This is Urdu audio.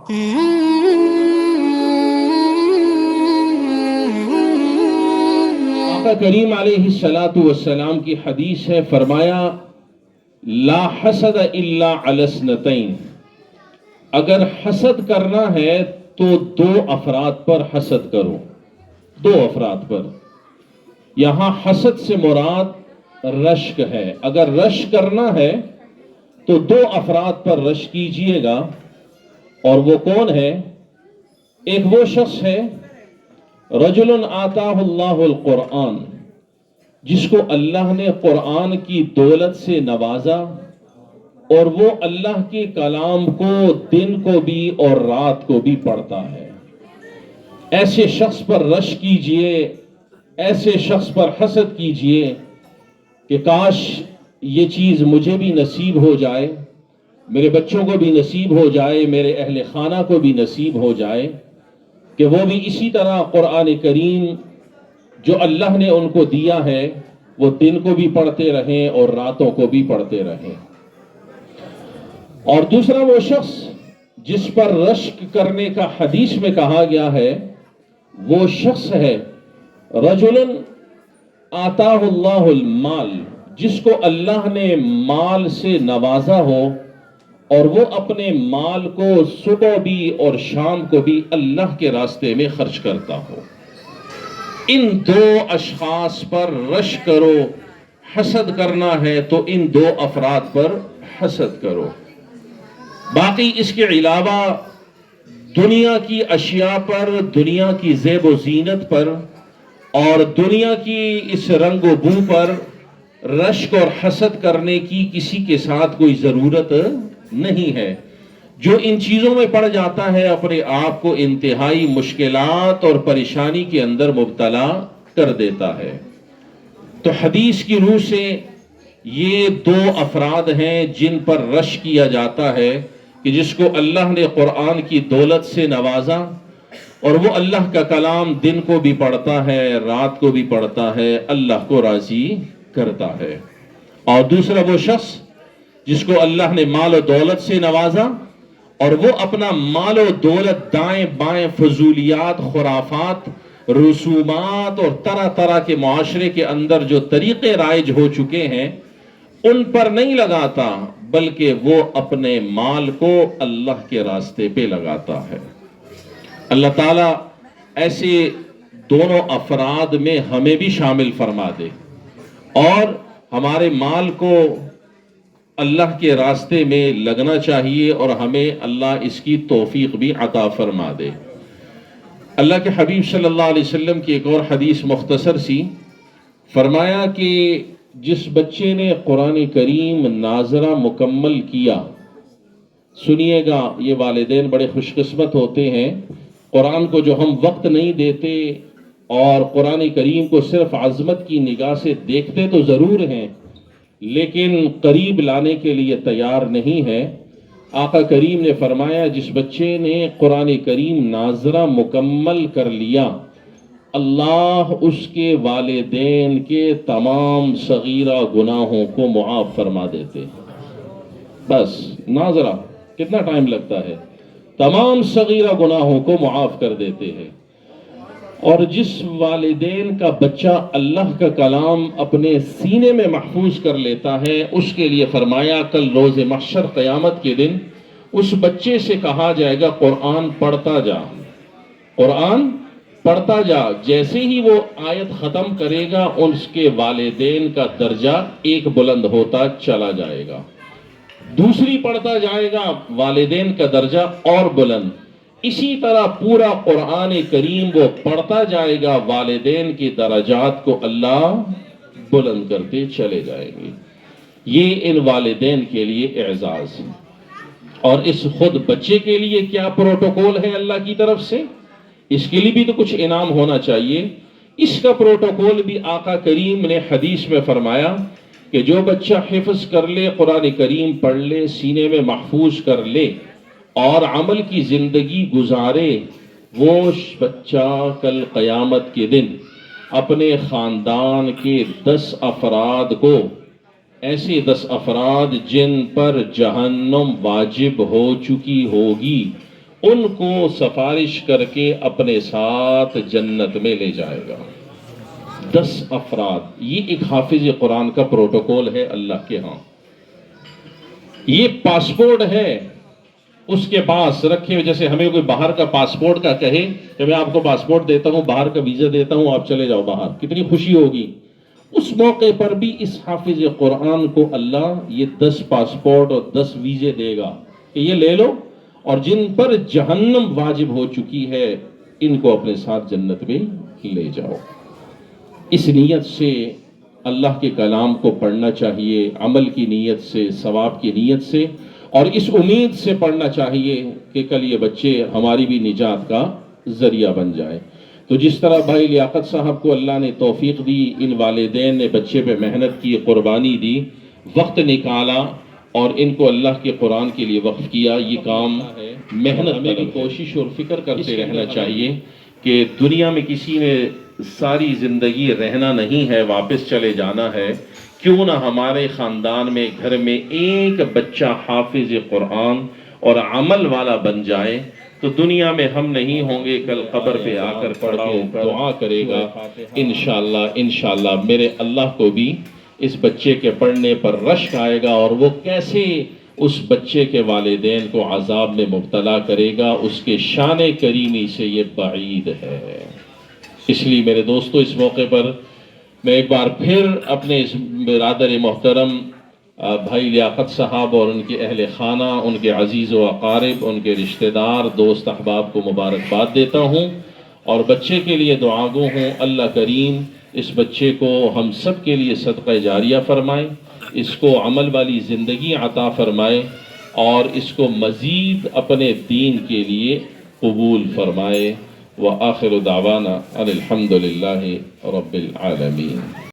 آقا کریم علیہ الصلاۃ والسلام کی حدیث ہے، فرمایا لا حسد الا علی اثنتین، اگر حسد کرنا ہے تو دو افراد پر حسد کرو، دو افراد پر۔ یہاں حسد سے مراد رشک ہے، اگر رشک کرنا ہے تو دو افراد پر رشک کیجئے گا، اور وہ کون ہے؟ ایک وہ شخص ہے رجل آتاہ اللہ القرآن، جس کو اللہ نے قرآن کی دولت سے نوازا، اور وہ اللہ کے کلام کو دن کو بھی اور رات کو بھی پڑھتا ہے۔ ایسے شخص پر رشک کیجئے، ایسے شخص پر حسد کیجئے کہ کاش یہ چیز مجھے بھی نصیب ہو جائے، میرے بچوں کو بھی نصیب ہو جائے، میرے اہل خانہ کو بھی نصیب ہو جائے، کہ وہ بھی اسی طرح قرآن کریم جو اللہ نے ان کو دیا ہے وہ دن کو بھی پڑھتے رہیں اور راتوں کو بھی پڑھتے رہیں۔ اور دوسرا وہ شخص جس پر رشک کرنے کا حدیث میں کہا گیا ہے، وہ شخص ہے رجل آتاہ اللہ المال، جس کو اللہ نے مال سے نوازا ہو اور وہ اپنے مال کو صبح بھی اور شام کو بھی اللہ کے راستے میں خرچ کرتا ہو۔ ان دو اشخاص پر رشک کرو، حسد کرنا ہے تو ان دو افراد پر حسد کرو۔ باقی اس کے علاوہ دنیا کی اشیاء پر، دنیا کی زیب و زینت پر اور دنیا کی اس رنگ و بو پر رشک اور حسد کرنے کی کسی کے ساتھ کوئی ضرورت نہیں ہے۔ جو ان چیزوں میں پڑ جاتا ہے اپنے آپ کو انتہائی مشکلات اور پریشانی کے اندر مبتلا کر دیتا ہے۔ تو حدیث کی روح سے یہ دو افراد ہیں جن پر رشک کیا جاتا ہے، کہ جس کو اللہ نے قرآن کی دولت سے نوازا اور وہ اللہ کا کلام دن کو بھی پڑھتا ہے، رات کو بھی پڑھتا ہے، اللہ کو راضی کرتا ہے۔ اور دوسرا وہ شخص جس کو اللہ نے مال و دولت سے نوازا اور وہ اپنا مال و دولت دائیں بائیں فضولیات، خرافات، رسومات اور طرح طرح کے معاشرے کے اندر جو طریقے رائج ہو چکے ہیں ان پر نہیں لگاتا، بلکہ وہ اپنے مال کو اللہ کے راستے پہ لگاتا ہے۔ اللہ تعالیٰ ایسے دونوں افراد میں ہمیں بھی شامل فرما دے اور ہمارے مال کو اللہ کے راستے میں لگنا چاہیے، اور ہمیں اللہ اس کی توفیق بھی عطا فرما دے۔ اللہ کے حبیب صلی اللہ علیہ وسلم کی ایک اور حدیث مختصر سی، فرمایا کہ جس بچے نے قرآن کریم ناظرہ مکمل کیا، سنیے گا یہ والدین بڑے خوش قسمت ہوتے ہیں، قرآن کو جو ہم وقت نہیں دیتے اور قرآن کریم کو صرف عظمت کی نگاہ سے دیکھتے تو ضرور ہیں لیکن قریب لانے کے لیے تیار نہیں ہے۔ آقا کریم نے فرمایا جس بچے نے قرآن کریم ناظرہ مکمل کر لیا، اللہ اس کے والدین کے تمام صغیرہ گناہوں کو معاف فرما دیتے۔ بس ناظرہ کتنا ٹائم لگتا ہے، تمام صغیرہ گناہوں کو معاف کر دیتے ہیں۔ اور جس والدین کا بچہ اللہ کا کلام اپنے سینے میں محفوظ کر لیتا ہے، اس کے لیے فرمایا کل روز محشر قیامت کے دن اس بچے سے کہا جائے گا قرآن پڑھتا جا، قرآن پڑھتا جا۔ جیسے ہی وہ آیت ختم کرے گا اس کے والدین کا درجہ ایک بلند ہوتا چلا جائے گا، دوسری پڑھتا جائے گا والدین کا درجہ اور بلند، اسی طرح پورا قرآن کریم وہ پڑھتا جائے گا، والدین کی درجات کو اللہ بلند کرتے چلے جائیں گے۔ یہ ان والدین کے لیے اعزاز ہے۔ اور اس خود بچے کے لیے کیا پروٹوکول ہے اللہ کی طرف سے، اس کے لیے بھی تو کچھ انعام ہونا چاہیے۔ اس کا پروٹوکول بھی آقا کریم نے حدیث میں فرمایا کہ جو بچہ حفظ کر لے، قرآن کریم پڑھ لے، سینے میں محفوظ کر لے اور عمل کی زندگی گزارے، وہ بچہ کل قیامت کے دن اپنے خاندان کے 10 افراد کو، ایسے 10 افراد جن پر جہنم واجب ہو چکی ہوگی، ان کو سفارش کر کے اپنے ساتھ جنت میں لے جائے گا. 10 افراد، یہ ایک حافظ قرآن کا پروٹوکول ہے اللہ کے ہاں. یہ پاسپورٹ ہے اس کے پاس رکھے ہوئے، جیسے ہمیں کوئی باہر کا پاسپورٹ کا کہے کہ میں آپ کو پاسپورٹ دیتا ہوں، باہر کا ویزا دیتا ہوں، آپ چلے جاؤ باہر، کتنی خوشی ہوگی. اس موقع پر بھی اس حافظ قرآن کو اللہ یہ 10 پاسپورٹ اور 10 ویزے دے گا کہ یہ لے لو، اور جن پر جہنم واجب ہو چکی ہے ان کو اپنے ساتھ جنت میں لے جاؤ. اس نیت سے اللہ کے کلام کو پڑھنا چاہیے، عمل کی نیت سے، ثواب کی نیت سے، اور اس امید سے پڑھنا چاہیے کہ کل یہ بچے ہماری بھی نجات کا ذریعہ بن جائے. تو جس طرح بھائی لیاقت صاحب کو اللہ نے توفیق دی، ان والدین نے بچے پہ محنت کی، قربانی دی، وقت نکالا اور ان کو اللہ کے قرآن کے لیے وقف کیا، یہ کام محنت ہمیں بھی کوشش اور فکر کرتے رہنا چاہیے کہ دنیا میں کسی نے ساری زندگی رہنا نہیں ہے، واپس چلے جانا ہے. کیوں نہ ہمارے خاندان میں، گھر میں ایک بچہ حافظ قرآن اور عمل والا بن جائے تو دنیا میں ہم نہیں ہوں گے، کل قبر پہ آ کر پڑھ کے دعا کرے گا انشاءاللہ میرے اللہ کو بھی اس بچے کے پڑھنے پر رشک آئے گا، اور وہ کیسے اس بچے کے والدین کو عذاب میں مبتلا کرے گا، اس کے شان کریمی سے یہ بعید ہے. اس لیے میرے دوستو، اس موقع پر میں ایک بار پھر اپنے اس برادر محترم بھائی لیاقت صاحب اور ان کے اہل خانہ، ان کے عزیز و اقارب، ان کے رشتہ دار، دوست احباب کو مبارکباد دیتا ہوں، اور بچے کے لیے دعا گو ہوں. اللہ کریم اس بچے کو ہم سب کے لیے صدقہ جاریہ فرمائے، اس کو عمل والی زندگی عطا فرمائے، اور اس کو مزید اپنے دین کے لیے قبول فرمائے. وآخر دعوانا ان الحمد للہ رب العالمین.